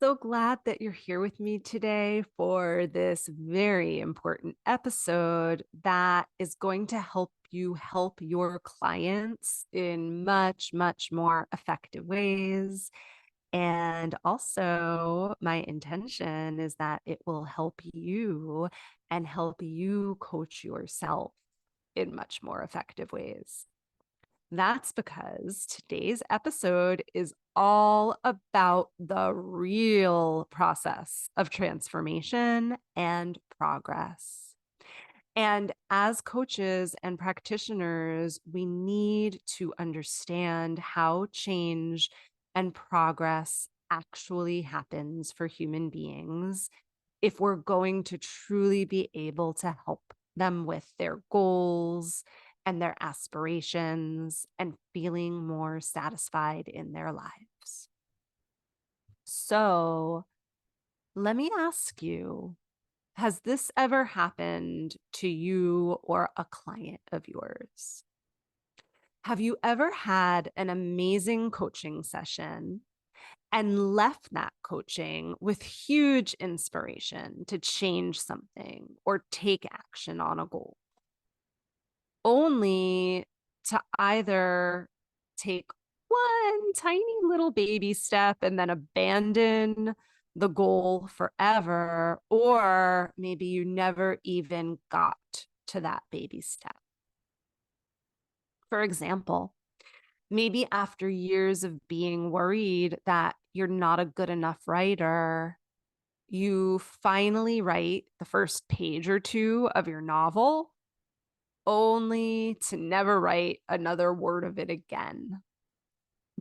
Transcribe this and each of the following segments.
So glad that you're here with me today for this very important episode that is going to help you help your clients in much, much more effective ways. And also, my intention is that it will help you and help you coach yourself in much more effective ways. That's because today's episode is all about the real process of transformation and progress. And as coaches and practitioners, we need to understand how change and progress actually happens for human beings if we're going to truly be able to help them with their goals and their aspirations and feeling more satisfied in their lives. So, let me ask you, has this ever happened to you or a client of yours? Have you ever had an amazing coaching session and left that coaching with huge inspiration to change something or take action on a goal, only to either take one tiny little baby step and then abandon the goal forever, or maybe you never even got to that baby step? For example, maybe after years of being worried that you're not a good enough writer, you finally write the first page or two of your novel, only to never write another word of it again.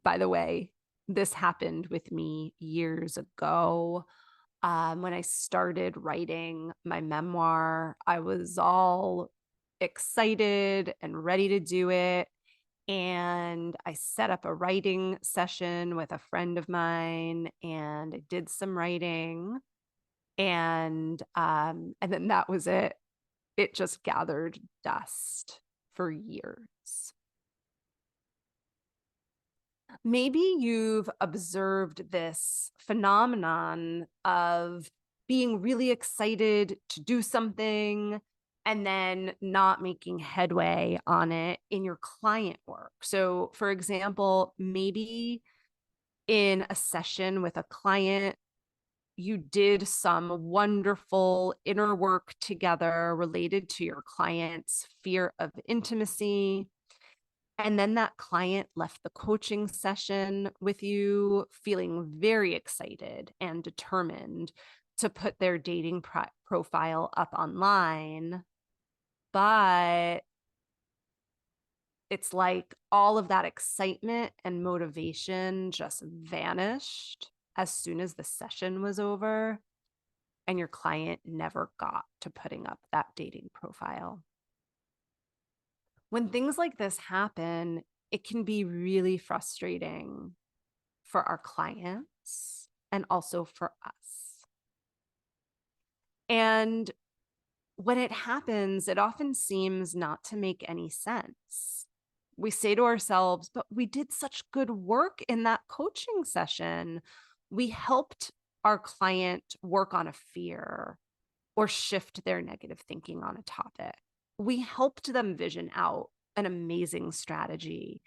By the way, this happened with me years ago. When I started writing my memoir, I was all excited and ready to do it. And I set up a writing session with a friend of mine and I did some writing. And then that was it. It just gathered dust for years. Maybe you've observed this phenomenon of being really excited to do something and then not making headway on it in your client work. So, for example, maybe in a session with a client, you did some wonderful inner work together related to your client's fear of intimacy. And then that client left the coaching session with you feeling very excited and determined to put their dating profile up online. But it's like all of that excitement and motivation just vanished as soon as the session was over, and your client never got to putting up that dating profile. When things like this happen, it can be really frustrating for our clients and also for us. And when it happens, it often seems not to make any sense. We say to ourselves, but we did such good work in that coaching session. We helped our client work on a fear or shift their negative thinking on a topic. We helped them vision out an amazing strategy.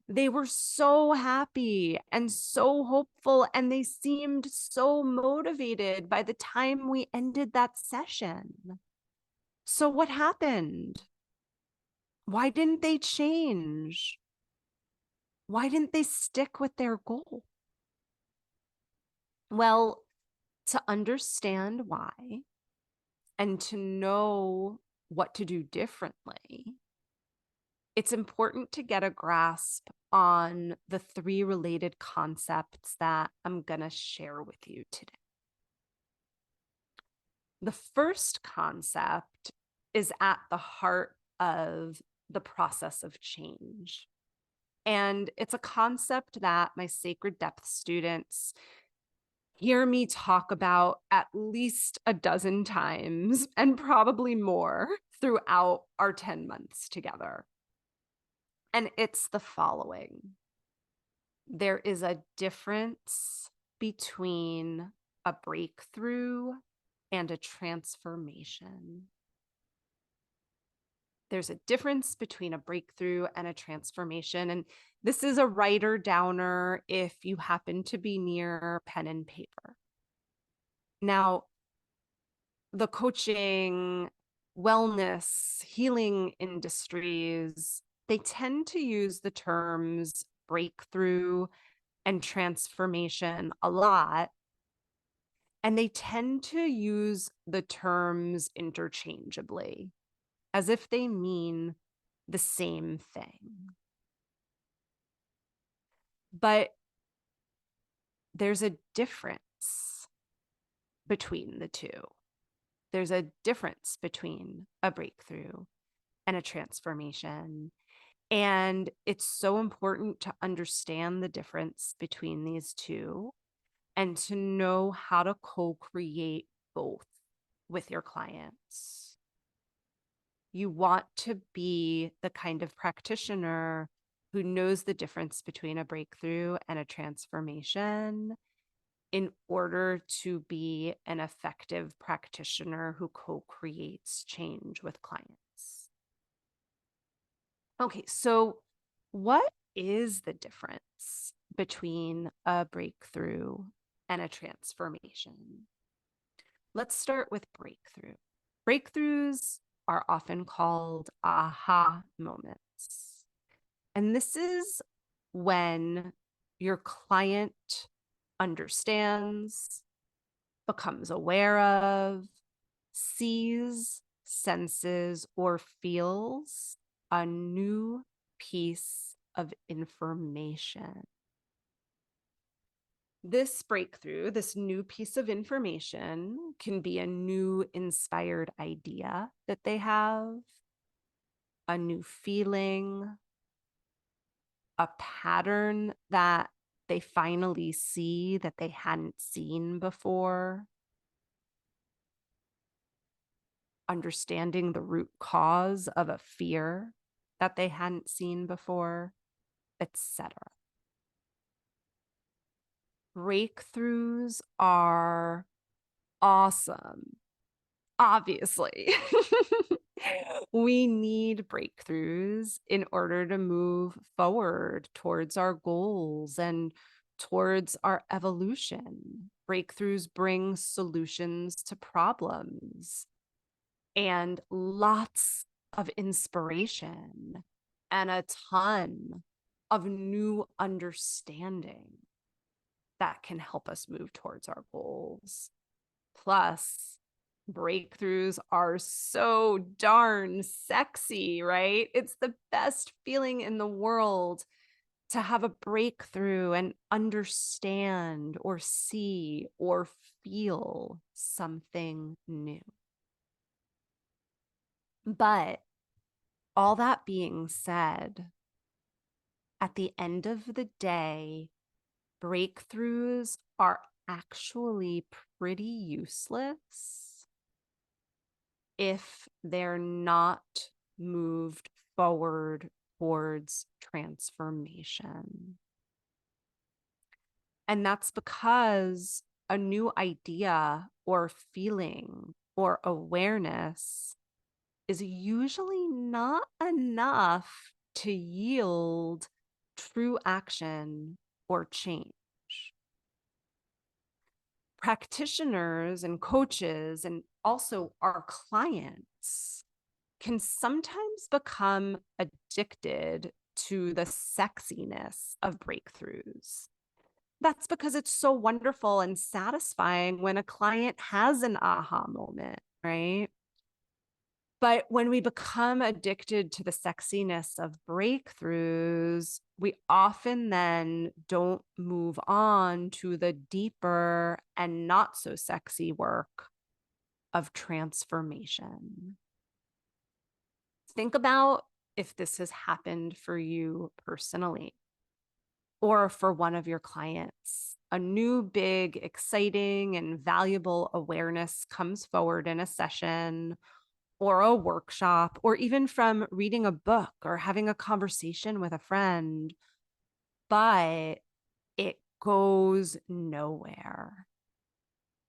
They were so happy and so hopeful, and they seemed so motivated by the time we ended that session. So, what happened? Why didn't they change? Why didn't they stick with their goal? Well, to understand why and to know what to do differently, it's important to get a grasp on the three related concepts that I'm going to share with you today. The first concept is at the heart of the process of change. And it's a concept that my Sacred Depth students hear me talk about at least a dozen times and probably more throughout our 10 months together. And it's the following: there is a difference between a breakthrough and a transformation. There's a difference between a breakthrough and a transformation. And this is a writer downer if you happen to be near pen and paper. Now, the coaching, wellness, healing industries, they tend to use the terms breakthrough and transformation a lot. And they tend to use the terms interchangeably as if they mean the same thing. But there's a difference between the two. There's a difference between a breakthrough and a transformation. And it's so important to understand the difference between these two and to know how to co-create both with your clients. You want to be the kind of practitioner who knows the difference between a breakthrough and a transformation in order to be an effective practitioner who co-creates change with clients. Okay, so what is the difference between a breakthrough and a transformation? Let's start with breakthrough. Breakthroughs are often called aha moments. And this is when your client understands, becomes aware of, sees, senses, or feels a new piece of information. This breakthrough, this new piece of information, can be a new inspired idea that they have, a new feeling, a pattern that they finally see that they hadn't seen before, understanding the root cause of a fear that they hadn't seen before, etc. Breakthroughs are awesome. Obviously, we need breakthroughs in order to move forward towards our goals and towards our evolution. Breakthroughs bring solutions to problems and lots of inspiration and a ton of new understanding that can help us move towards our goals. Plus, breakthroughs are so darn sexy, right? It's the best feeling in the world to have a breakthrough and understand or see or feel something new. But all that being said, at the end of the day, breakthroughs are actually pretty useless if they're not moved forward towards transformation. And that's because a new idea or feeling or awareness is usually not enough to yield true action or change. Practitioners and coaches, and also our clients, can sometimes become addicted to the sexiness of breakthroughs. That's because it's so wonderful and satisfying when a client has an aha moment, right? But when we become addicted to the sexiness of breakthroughs, we often then don't move on to the deeper and not so sexy work of transformation. Think about if this has happened for you personally or for one of your clients. A new, big, exciting, and valuable awareness comes forward in a session or a workshop, or even from reading a book or having a conversation with a friend, but it goes nowhere.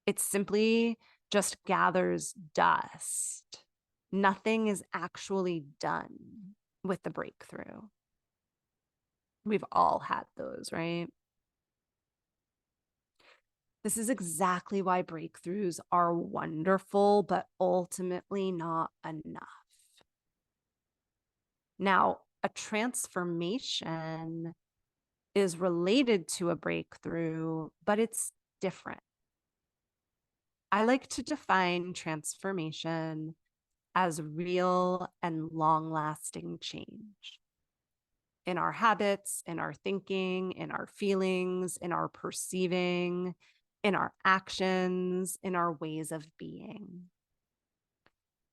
It simply just gathers dust. Nothing is actually done with the breakthrough. We've all had those, right? This is exactly why breakthroughs are wonderful, but ultimately not enough. Now, a transformation is related to a breakthrough, but it's different. I like to define transformation as real and long-lasting change in our habits, in our thinking, in our feelings, in our perceiving, in our actions, in our ways of being.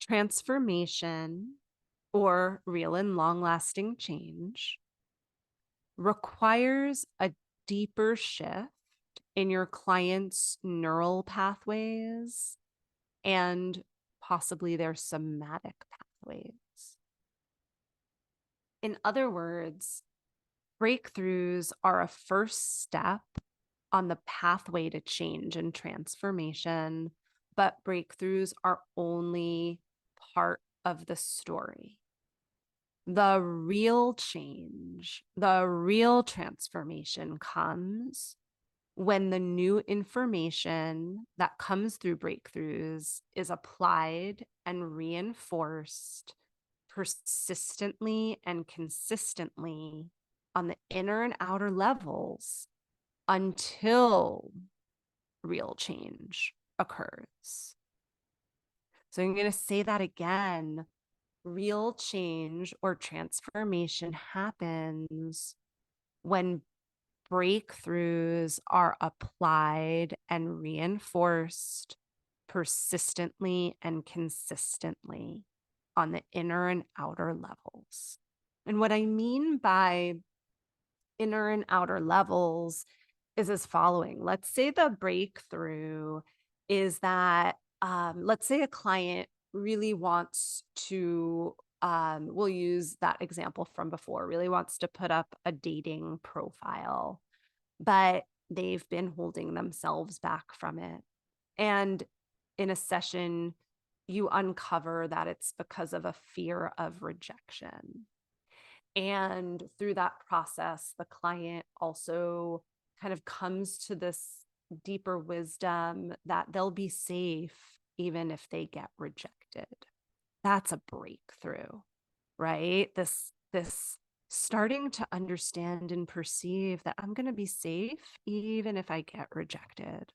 Transformation, or real and long-lasting change, requires a deeper shift in your client's neural pathways and possibly their somatic pathways. In other words, breakthroughs are a first step on the pathway to change and transformation, but breakthroughs are only part of the story. The real change, the real transformation comes when the new information that comes through breakthroughs is applied and reinforced persistently and consistently on the inner and outer levels until real change occurs. So I'm going to say that again. Real change or transformation happens when breakthroughs are applied and reinforced persistently and consistently on the inner and outer levels. And what I mean by inner and outer levels is as following. Let's say the breakthrough is that, let's say a client really wants to, we'll use that example from before, really wants to put up a dating profile, but they've been holding themselves back from it. And in a session, you uncover that it's because of a fear of rejection. And through that process, the client also kind of comes to this deeper wisdom that they'll be safe even if they get rejected. That's a breakthrough, right? This starting to understand and perceive that I'm going to be safe even if I get rejected.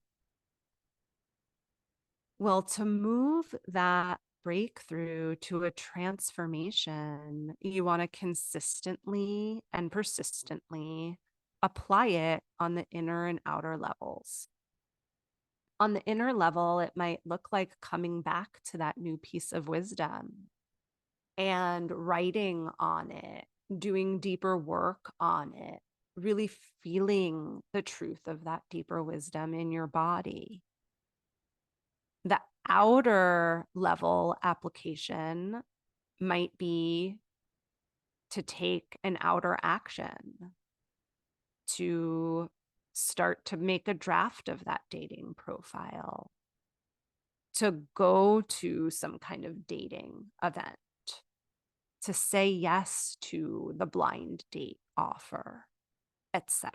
Well, to move that breakthrough to a transformation, you want to consistently and persistently apply it on the inner and outer levels. On the inner level, it might look like coming back to that new piece of wisdom and writing on it, doing deeper work on it, really feeling the truth of that deeper wisdom in your body. The outer level application might be to take an outer action, to start to make a draft of that dating profile, to go to some kind of dating event, to say yes to the blind date offer, etc.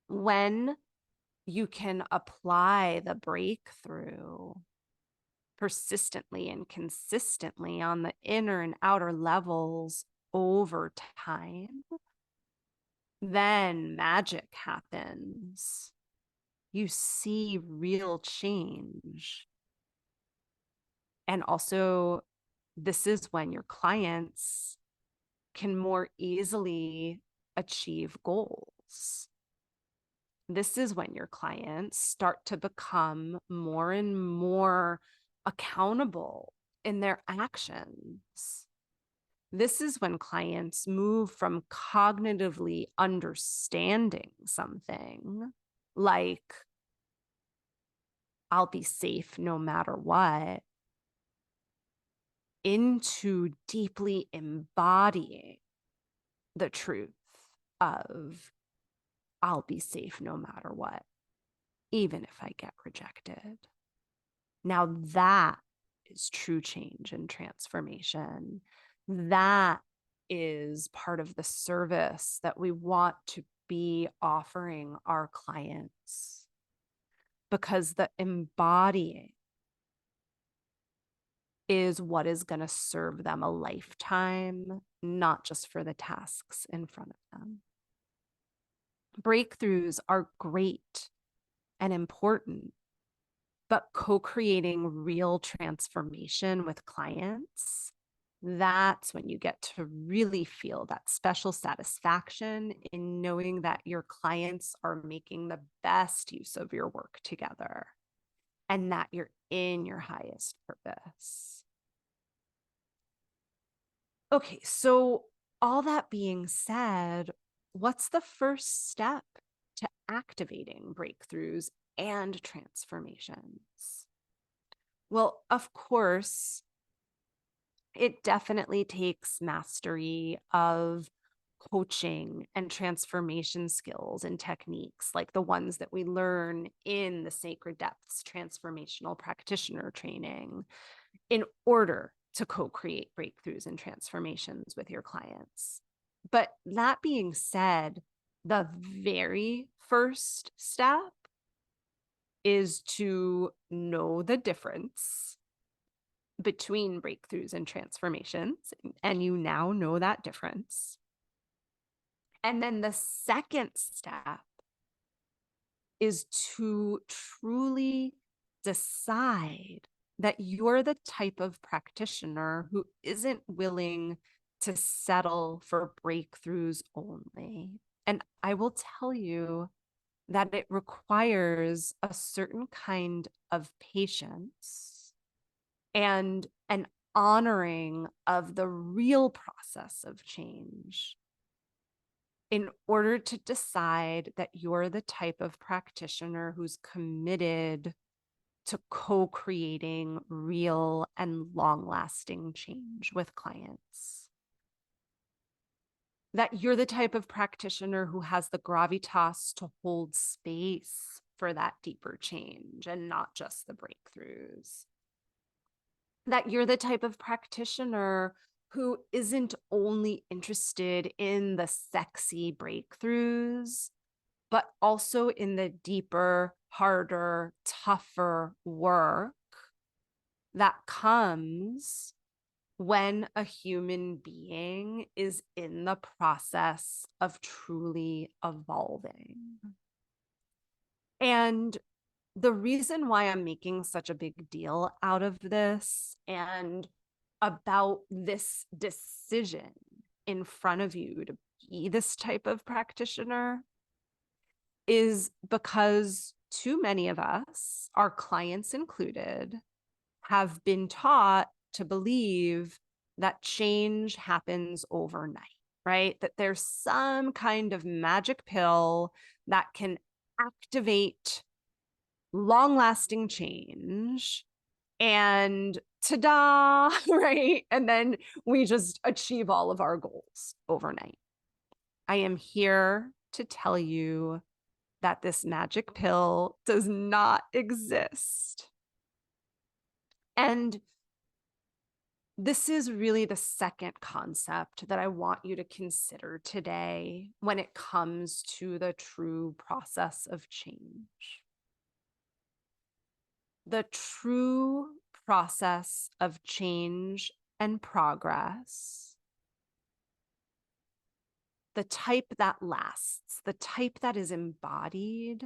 When you can apply the breakthrough persistently and consistently on the inner and outer levels over time, then magic happens. You see real change. And also, this is when your clients can more easily achieve goals. This is when your clients start to become more and more accountable in their actions. This is when clients move from cognitively understanding something like, I'll be safe no matter what, into deeply embodying the truth of, I'll be safe no matter what. even if I get rejected. Now that is true change and transformation. That is part of the service that we want to be offering our clients, because the embodying is what is going to serve them a lifetime, not just for the tasks in front of them. Breakthroughs are great and important, but co-creating real transformation with clients, that's when you get to really feel that special satisfaction in knowing that your clients are making the best use of your work together and that you're in your highest purpose. Okay, so all that being said, what's the first step to activating breakthroughs and transformations? Well, of course, it definitely takes mastery of coaching and transformation skills and techniques like the ones that we learn in the Sacred Depths Transformational Practitioner Training in order to co-create breakthroughs and transformations with your clients. But that being said, the very first step is to know the difference between breakthroughs and transformations, and you now know that difference. And then the second step is to truly decide that you're the type of practitioner who isn't willing to settle for breakthroughs only. And I will tell you that it requires a certain kind of patience and an honoring of the real process of change in order to decide that you're the type of practitioner who's committed to co-creating real and long-lasting change with clients. That you're the type of practitioner who has the gravitas to hold space for that deeper change and not just the breakthroughs. That you're the type of practitioner who isn't only interested in the sexy breakthroughs, but also in the deeper, harder, tougher work that comes when a human being is in the process of truly evolving. And the reason why I'm making such a big deal out of this and about this decision in front of you to be this type of practitioner is because too many of us, our clients included, have been taught to believe that change happens overnight, right? That there's some kind of magic pill that can activate long-lasting change and ta-da, right? And then we just achieve all of our goals overnight. I am here to tell you that this magic pill does not exist. And this is really the second concept that I want you to consider today when it comes to the true process of change. The true process of change and progress, the type that lasts, the type that is embodied,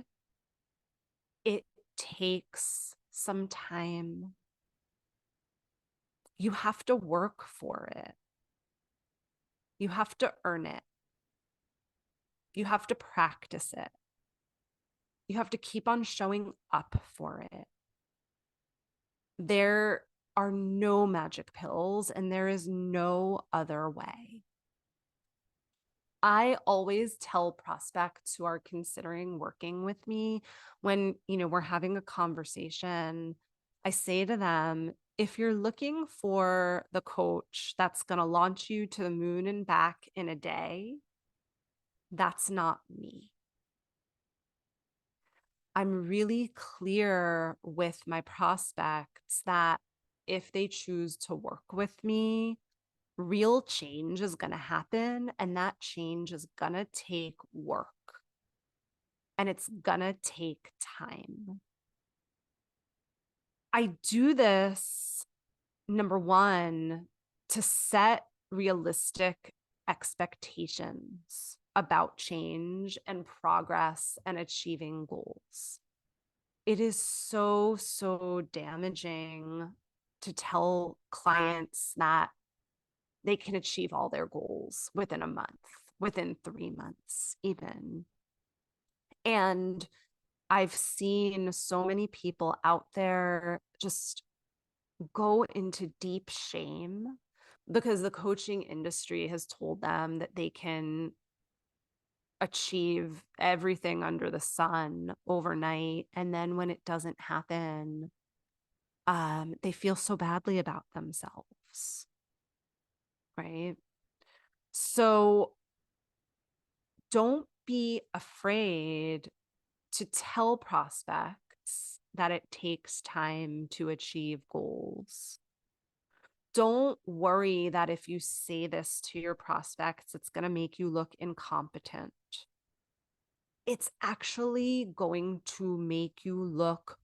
it takes some time. You have to work for it. You have to earn it. You have to practice it. You have to keep on showing up for it. There are no magic pills and there is no other way. I always tell prospects who are considering working with me when, we're having a conversation, I say to them, if you're looking for the coach that's going to launch you to the moon and back in a day, that's not me. I'm really clear with my prospects that if they choose to work with me, real change is going to happen, and that change is going to take work and it's going to take time. I do this, number one, to set realistic expectations about change and progress and achieving goals. It is so, so damaging to tell clients that they can achieve all their goals within a month, within 3 months, even. And I've seen so many people out there just go into deep shame because the coaching industry has told them that they can achieve everything under the sun overnight. And then when it doesn't happen, they feel so badly about themselves, right? So don't be afraid to tell prospects that it takes time to achieve goals. Don't worry that if you say this to your prospects, it's going to make you look incompetent. It's actually going to make you look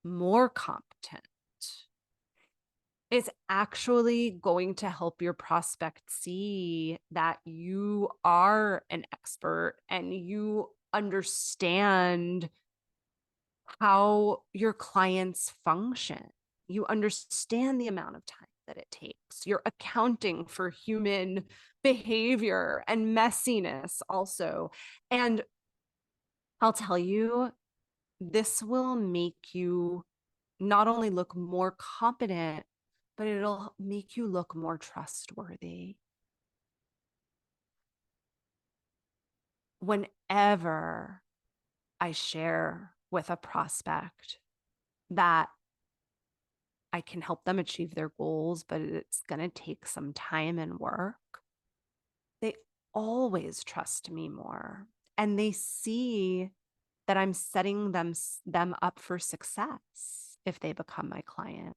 more competent. It's actually going to help your prospect see that you are an expert and you understand how your clients function. You understand the amount of time that it takes. You're accounting for human behavior and messiness also. And I'll tell you, this will make you not only look more competent, but it'll make you look more trustworthy. Whenever I share with a prospect that I can help them achieve their goals, but it's going to take some time and work, they always trust me more. And they see that I'm setting them up for success if they become my client.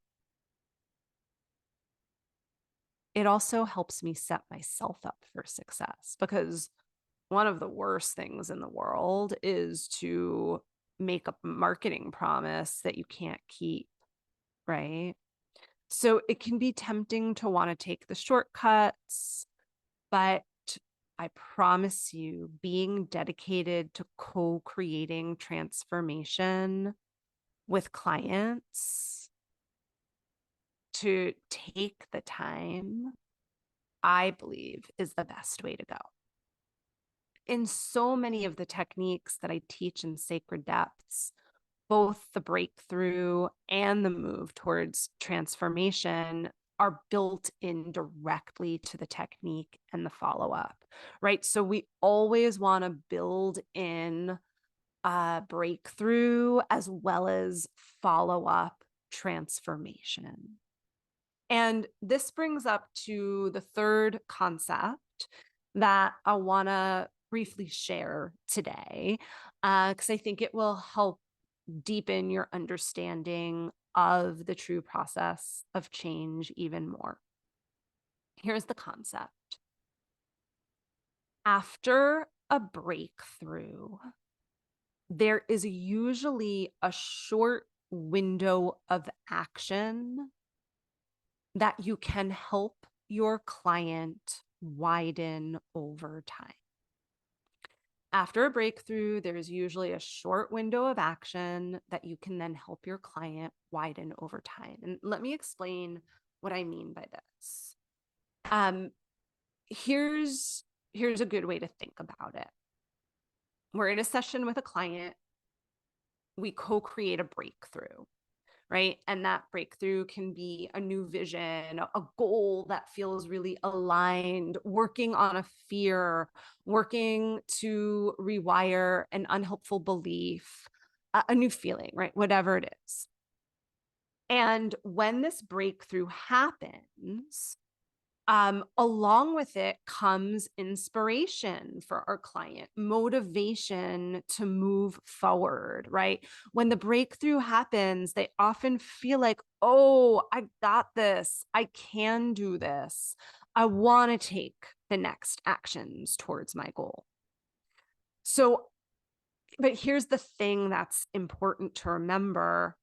It also helps me set myself up for success, because one of the worst things in the world is to make a marketing promise that you can't keep, right? So it can be tempting to want to take the shortcuts, but I promise you, being dedicated to co-creating transformation with clients, to take the time, I believe is the best way to go. In so many of the techniques that I teach in Sacred Depths, both the breakthrough and the move towards transformation are built in directly to the technique and the follow-up, right? So we always want to build in a breakthrough as well as follow-up transformation. And this brings up to the third concept that I want to briefly share today, because I think it will help deepen your understanding of the true process of change even more. Here's the concept. After a breakthrough, there is usually a short window of action that you can help your client widen over time. After a breakthrough, there's usually a short window of action that you can then help your client widen over time. And let me explain what I mean by this. Here's a good way to think about it. We're in a session with a client. We co-create a breakthrough, right? And that breakthrough can be a new vision, a goal that feels really aligned, working on a fear, working to rewire an unhelpful belief, a new feeling, right? Whatever it is. And when this breakthrough happens, Along with it comes inspiration for our client, motivation to move forward, right? When the breakthrough happens, they often feel like, oh, I got this. I can do this. I want to take the next actions towards my goal. So, but here's the thing that's important to remember.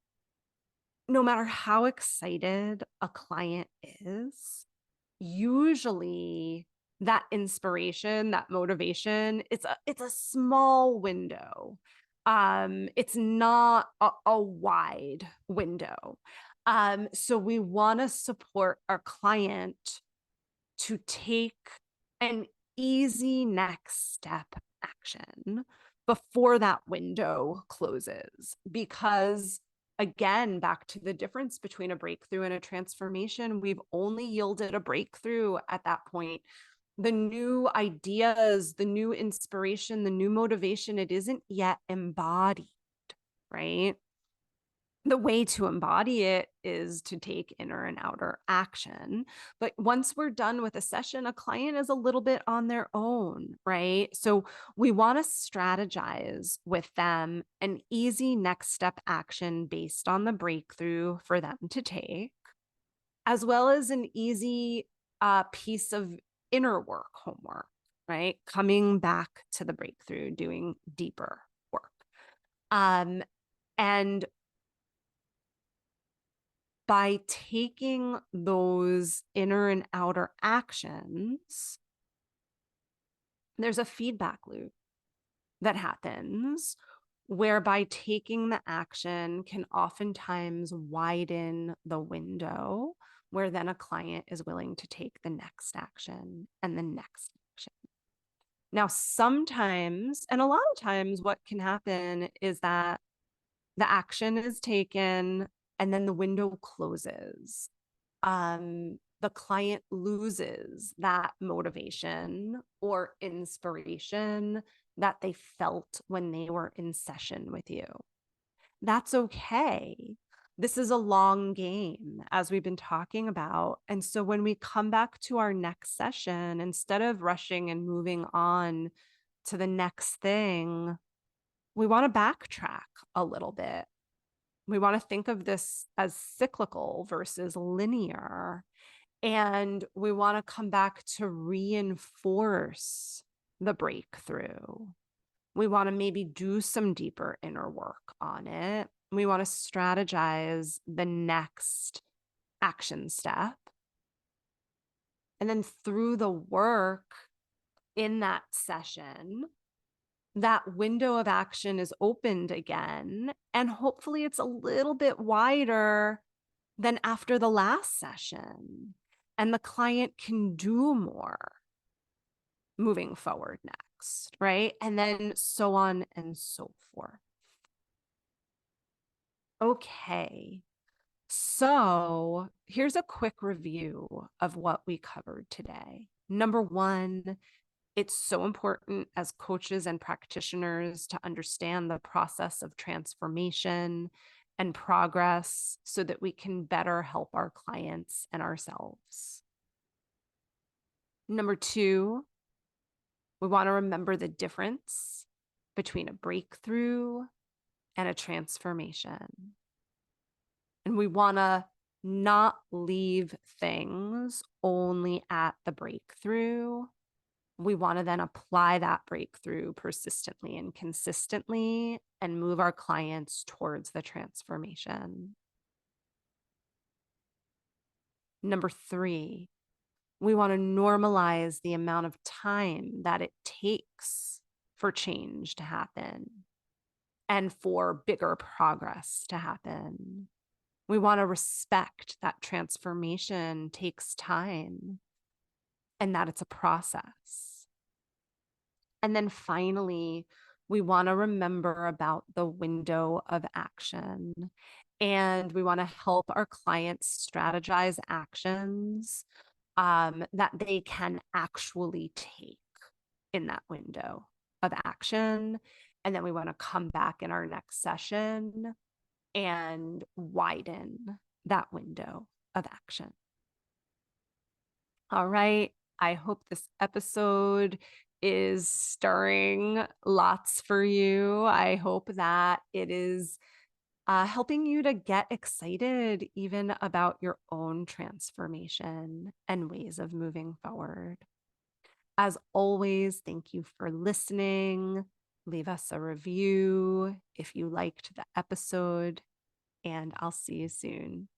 No matter how excited a client is, usually that inspiration, that motivation, it's a small window. It's not a wide window. So we want to support our client to take an easy next step action before that window closes. Because, again, back to the difference between a breakthrough and a transformation, we've only yielded a breakthrough at that point. The new ideas, the new inspiration, the new motivation, it isn't yet embodied, right? The way to embody it is to take inner and outer action. But once we're done with a session, a client is a little bit on their own, right? So we want to strategize with them an easy next step action based on the breakthrough for them to take, as well as an easy piece of inner work, homework, right? Coming back to the breakthrough, doing deeper work. And by taking those inner and outer actions, there's a feedback loop that happens whereby taking the action can oftentimes widen the window where then a client is willing to take the next action and the next action. Now, sometimes, and a lot of times, what can happen is that the action is taken and then the window closes. The client loses that motivation or inspiration that they felt when they were in session with you. That's okay. This is a long game, as we've been talking about. And so when we come back to our next session, instead of rushing and moving on to the next thing, we want to backtrack a little bit. We want to think of this as cyclical versus linear. And we want to come back to reinforce the breakthrough. We want to maybe do some deeper inner work on it. We want to strategize the next action step. And then through the work in that session, that window of action is opened again. And hopefully it's a little bit wider than after the last session. And the client can do more moving forward next, right? And then so on and so forth. Okay, so here's a quick review of what we covered today. Number one, it's so important as coaches and practitioners to understand the process of transformation and progress so that we can better help our clients and ourselves. Number two, we want to remember the difference between a breakthrough and a transformation. And we want to not leave things only at the breakthrough. We want to then apply that breakthrough persistently and consistently and move our clients towards the transformation. Number three, we want to normalize the amount of time that it takes for change to happen and for bigger progress to happen. We want to respect that transformation takes time and that it's a process. And then finally, we want to remember about the window of action. And we want to help our clients strategize actions that they can actually take in that window of action. And then we want to come back in our next session and widen that window of action. All right. I hope this episode is stirring lots for you. I hope that it is helping you to get excited even about your own transformation and ways of moving forward. As always, thank you for listening. Leave us a review if you liked the episode, and I'll see you soon.